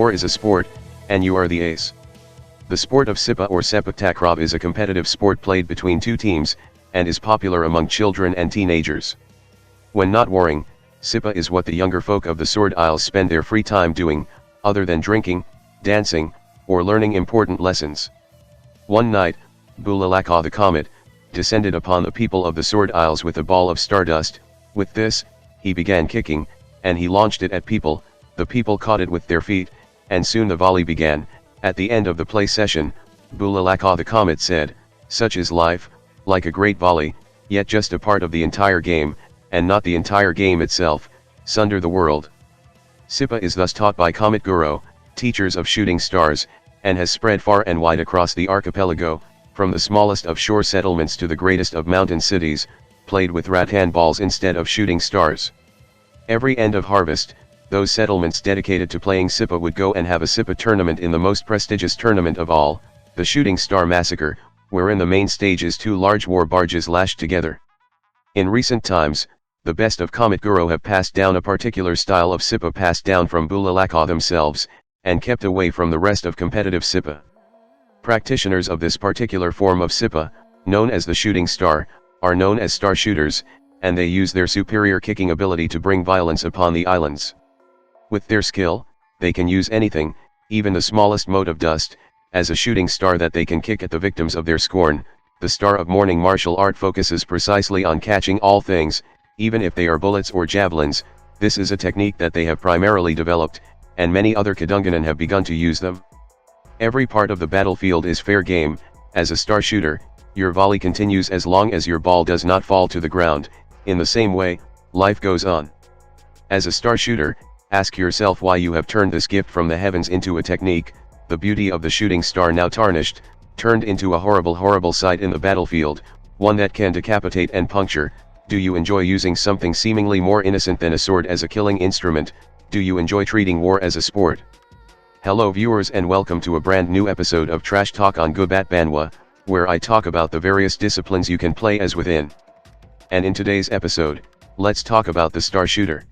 War is a sport, and you are the ace. The sport of Sipa or Sepak takraw is a competitive sport played between two teams, and is popular among children and teenagers. When not warring, Sipa is what the younger folk of the Sword Isles spend their free time doing, other than drinking, dancing, or learning important lessons. One night, Bulalakaw the comet descended upon the people of the Sword Isles with a ball of stardust. With this, he began kicking, and he launched it at people. The people caught it with their feet, and soon the volley began. At the end of the play session, Bulalakaw the comet said, "Such is life, like a great volley, yet just a part of the entire game, and not the entire game itself, sunder the world." Sipa is thus taught by Comet Guru, teachers of shooting stars, and has spread far and wide across the archipelago, from the smallest of shore settlements to the greatest of mountain cities, played with rattan balls instead of shooting stars. Every end of harvest, those settlements dedicated to playing Sipa would go and have a Sipa tournament in the most prestigious tournament of all, the Shooting Star Massacre, wherein the main stage is two large war barges lashed together. In recent times, the best of Comet Guru have passed down a particular style of Sipa passed down from Bulalakaw themselves, and kept away from the rest of competitive Sipa. Practitioners of this particular form of Sipa, known as the Shooting Star, are known as Starshooters, and they use their superior kicking ability to bring violence upon the islands. With their skill, they can use anything, even the smallest mote of dust, as a shooting star that they can kick at the victims of their scorn. The star of mourning martial art focuses precisely on catching all things, even if they are bullets or javelins. This is a technique that they have primarily developed, and many other Kadunganan have begun to use them. Every part of the battlefield is fair game. As a star shooter, your volley continues as long as your ball does not fall to the ground. In the same way, life goes on. As a star shooter, ask yourself why you have turned this gift from the heavens into a technique, the beauty of the shooting star now tarnished, turned into a horrible sight in the battlefield, one that can decapitate and puncture. Do you enjoy using something seemingly more innocent than a sword as a killing instrument? Do you enjoy treating war as a sport? Hello viewers and welcome to a brand new episode of Trashtalk on Gubat Banwa, where I talk about the various disciplines you can play as within. And in today's episode, let's talk about the Starshooter.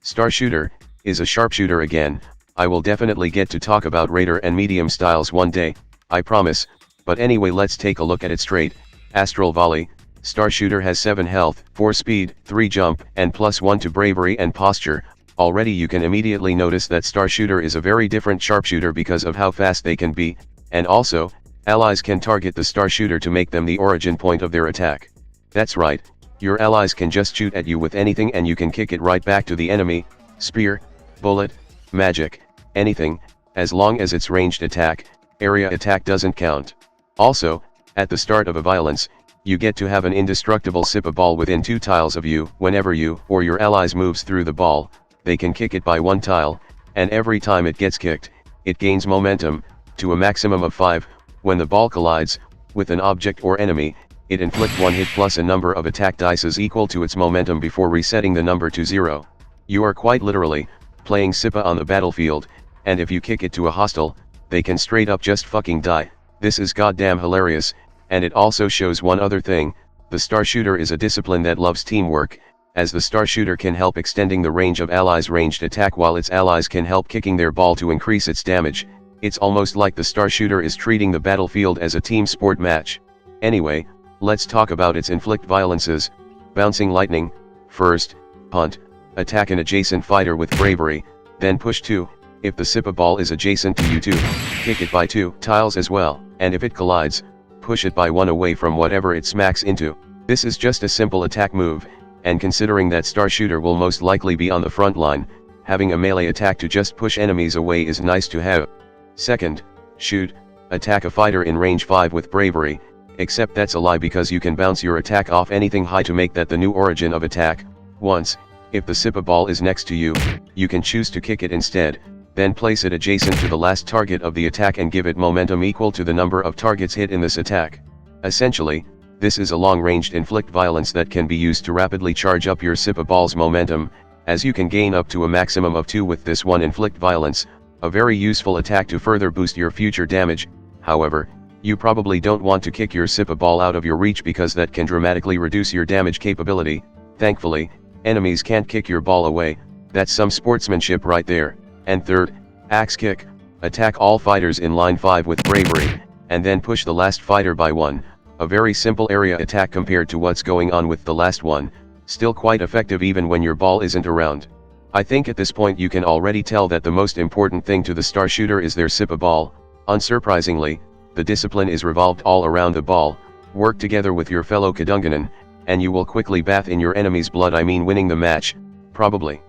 Starshooter is a sharpshooter again. I will definitely get to talk about Raider and medium styles one day, I promise, but anyway let's take a look at it straight. Astral Volley. Starshooter has 7 health, 4 speed, 3 jump, and +1 to bravery and posture. Already you can immediately notice that Starshooter is a very different sharpshooter because of how fast they can be, and also, allies can target the Starshooter to make them the origin point of their attack. That's right, your allies can just shoot at you with anything and you can kick it right back to the enemy. Spear, bullet, magic, anything, as long as it's ranged attack. Area attack doesn't count. Also, at the start of a violence, you get to have an indestructible Sipa ball within 2 tiles of you. Whenever you or your allies moves through the ball, they can kick it by 1 tile, and every time it gets kicked, it gains momentum, to a maximum of 5. When the ball collides with an object or enemy, it inflicts 1 hit plus a number of attack dices equal to its momentum before resetting the number to 0. You are quite literally playing Sipa on the battlefield, and if you kick it to a hostile, they can straight up just fucking die. This is goddamn hilarious, and it also shows one other thing. The Starshooter is a discipline that loves teamwork, as the Starshooter can help extending the range of allies' ranged attack while its allies can help kicking their ball to increase its damage. It's almost like the Starshooter is treating the battlefield as a team sport match. Anyway, let's talk about its inflict violences. Bouncing lightning. First, punt, attack an adjacent fighter with bravery, then push 2, if the Sipa ball is adjacent to you 2, kick it by 2 tiles as well, and if it collides, push it by 1 away from whatever it smacks into. This is just a simple attack move, and considering that Starshooter will most likely be on the front line, having a melee attack to just push enemies away is nice to have. Second, shoot, attack a fighter in range 5 with bravery, except that's a lie because you can bounce your attack off anything high to make that the new origin of attack. Once, if the Sipa ball is next to you, you can choose to kick it instead, then place it adjacent to the last target of the attack and give it momentum equal to the number of targets hit in this attack. Essentially, this is a long-ranged inflict violence that can be used to rapidly charge up your Sipa ball's momentum, as you can gain up to a maximum of 2 with this one inflict violence, a very useful attack to further boost your future damage. However, you probably don't want to kick your Sipa ball out of your reach because that can dramatically reduce your damage capability. Thankfully, enemies can't kick your ball away. That's some sportsmanship right there. And third, Axe kick, attack all fighters in line 5 with bravery, and then push the last fighter by 1, a very simple area attack compared to what's going on with the last one, still quite effective even when your ball isn't around. I think at this point you can already tell that the most important thing to the Starshooter is their SIPA ball. Unsurprisingly, the discipline is revolved all around the ball. Work together with your fellow Kadunganan, and you will quickly bath in your enemy's blood, I mean winning the match, probably.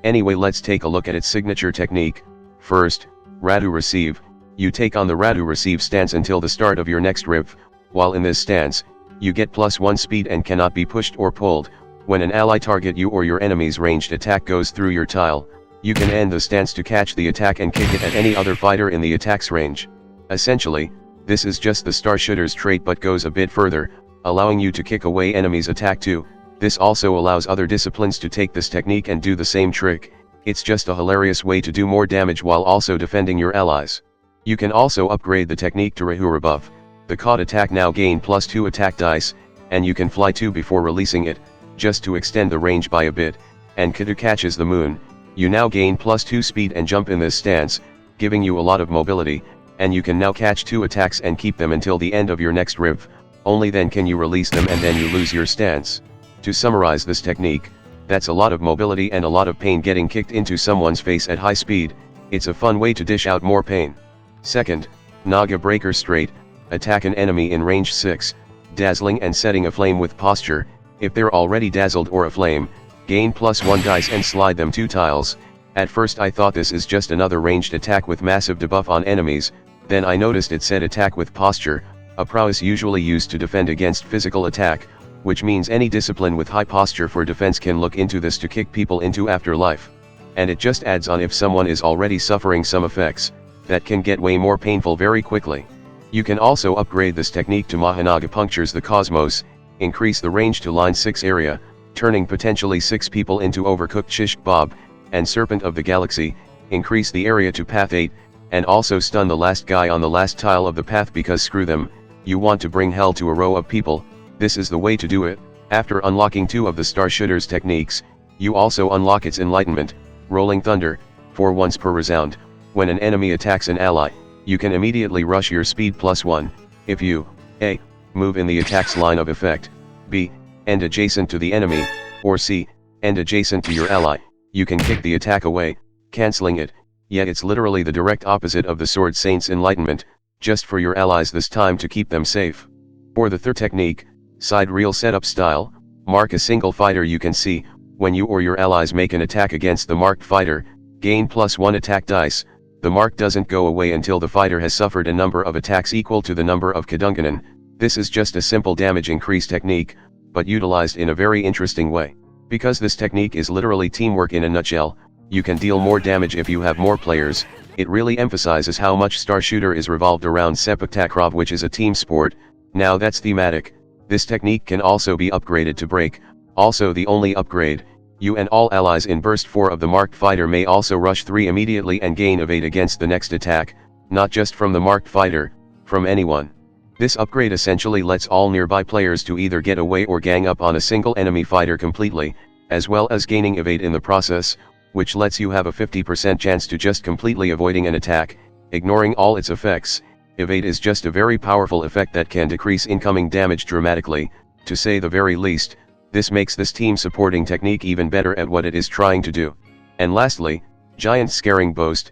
Anyway, let's take a look at its signature technique. First, Radu receive. You take on the Radu receive stance until the start of your next riv. While in this stance, you get +1 speed and cannot be pushed or pulled. When an ally target you or your enemy's ranged attack goes through your tile, you can end the stance to catch the attack and kick it at any other fighter in the attack's range. Essentially, this is just the Starshooter's trait but goes a bit further, allowing you to kick away enemies' attack too. This also allows other disciplines to take this technique and do the same trick. It's just a hilarious way to do more damage while also defending your allies. You can also upgrade the technique to Rahura buff. The caught attack now gain +2 attack dice, and you can fly 2 before releasing it, just to extend the range by a bit, and Kadu catches the moon. You now gain +2 speed and jump in this stance, giving you a lot of mobility, and you can now catch 2 attacks and keep them until the end of your next riv. Only then can you release them and then you lose your stance. To summarize this technique, that's a lot of mobility and a lot of pain getting kicked into someone's face at high speed. It's a fun way to dish out more pain. Second, Naga Breaker straight, attack an enemy in range 6, dazzling and setting aflame with posture. If they're already dazzled or aflame, gain +1 dice and slide them 2 tiles. At first I thought this is just another ranged attack with massive debuff on enemies, then I noticed it said attack with posture, a prowess usually used to defend against physical attack, which means any discipline with high posture for defense can look into this to kick people into afterlife. And it just adds on if someone is already suffering some effects, that can get way more painful very quickly. You can also upgrade this technique to Mahanaga punctures the cosmos, increase the range to line 6 area, turning potentially 6 people into overcooked shish kebab, and Serpent of the Galaxy, increase the area to path 8, and also stun the last guy on the last tile of the path because screw them, you want to bring hell to a row of people, this is the way to do it. After unlocking 2 of the Starshooter's techniques, you also unlock its Enlightenment, Rolling Thunder, for once per resound. When an enemy attacks an ally, you can immediately rush your speed +1, if you, A, move in the attack's line of effect, B, end adjacent to the enemy, or C, end adjacent to your ally. You can kick the attack away, cancelling it, yet it's literally the direct opposite of the Sword Saint's Enlightenment, just for your allies this time to keep them safe. For the third technique, side reel setup style, mark a single fighter you can see. When you or your allies make an attack against the marked fighter, gain +1 attack dice. The mark doesn't go away until the fighter has suffered a number of attacks equal to the number of Kadunganan. This is just a simple damage increase technique, but utilized in a very interesting way. Because this technique is literally teamwork in a nutshell, you can deal more damage if you have more players. It really emphasizes how much Starshooter is revolved around Sepak Takraw, which is a team sport. Now that's thematic. This technique can also be upgraded to break, also the only upgrade. You and all allies in burst 4 of the marked fighter may also rush 3 immediately and gain evade against the next attack, not just from the marked fighter, from anyone. This upgrade essentially lets all nearby players to either get away or gang up on a single enemy fighter completely, as well as gaining evade in the process, which lets you have a 50% chance to just completely avoiding an attack, ignoring all its effects. Evade is just a very powerful effect that can decrease incoming damage dramatically, to say the very least. This makes this team supporting technique even better at what it is trying to do. And lastly, Giant Scaring Boast.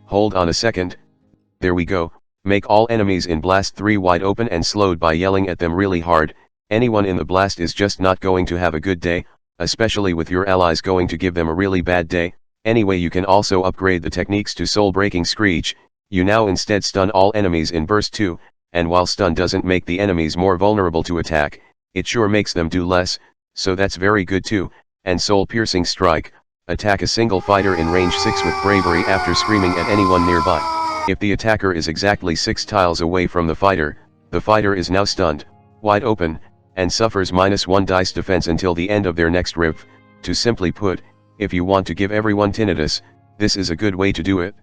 Hold on a second. There we go. Make all enemies in Blast 3 wide open and slowed by yelling at them really hard. Anyone in the blast is just not going to have a good day, especially with your allies going to give them a really bad day. Anyway, you can also upgrade the techniques to Soul Breaking Screech. You now instead stun all enemies in Burst 2, and while stun doesn't make the enemies more vulnerable to attack, it sure makes them do less, so that's very good too. And Soul Piercing Strike, attack a single fighter in range 6 with bravery after screaming at anyone nearby. If the attacker is exactly 6 tiles away from the fighter is now stunned, wide open, and suffers -1 dice defense until the end of their next riv. To simply put, if you want to give everyone tinnitus, this is a good way to do it.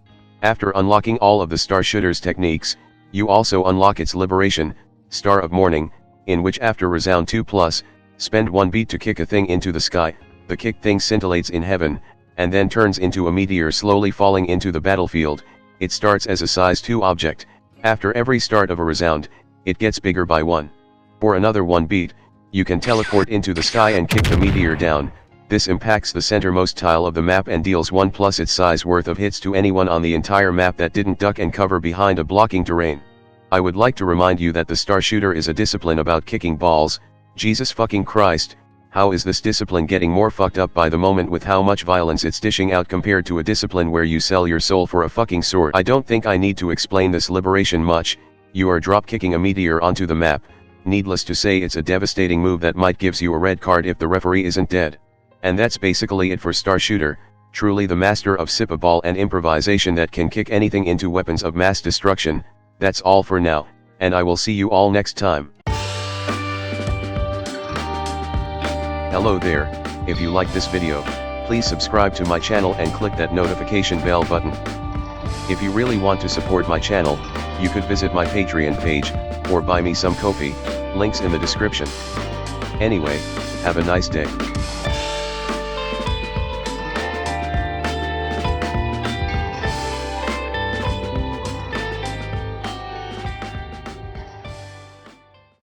After unlocking all of the Starshooter's techniques, you also unlock its Liberation, Star of Morning, in which after resound 2+, spend 1 beat to kick a thing into the sky. The kick thing scintillates in heaven, and then turns into a meteor slowly falling into the battlefield. It starts as a size 2 object. After every start of a resound, it gets bigger by 1. For another 1 beat, you can teleport into the sky and kick the meteor down. This impacts the centermost tile of the map and deals 1 plus its size worth of hits to anyone on the entire map that didn't duck and cover behind a blocking terrain. I would like to remind you that the Starshooter is a discipline about kicking balls. Jesus fucking Christ, how is this discipline getting more fucked up by the moment with how much violence it's dishing out compared to a discipline where you sell your soul for a fucking sword? I don't think I need to explain this liberation much. You are drop kicking a meteor onto the map. Needless to say, it's a devastating move that might gives you a red card if the referee isn't dead. And that's basically it for Starshooter, truly the master of SIPA ball and improvisation that can kick anything into weapons of mass destruction. That's all for now, and I will see you all next time. Hello there, if you like this video, please subscribe to my channel and click that notification bell button. If you really want to support my channel, you could visit my Patreon page, or buy me some coffee, links in the description. Anyway, have a nice day.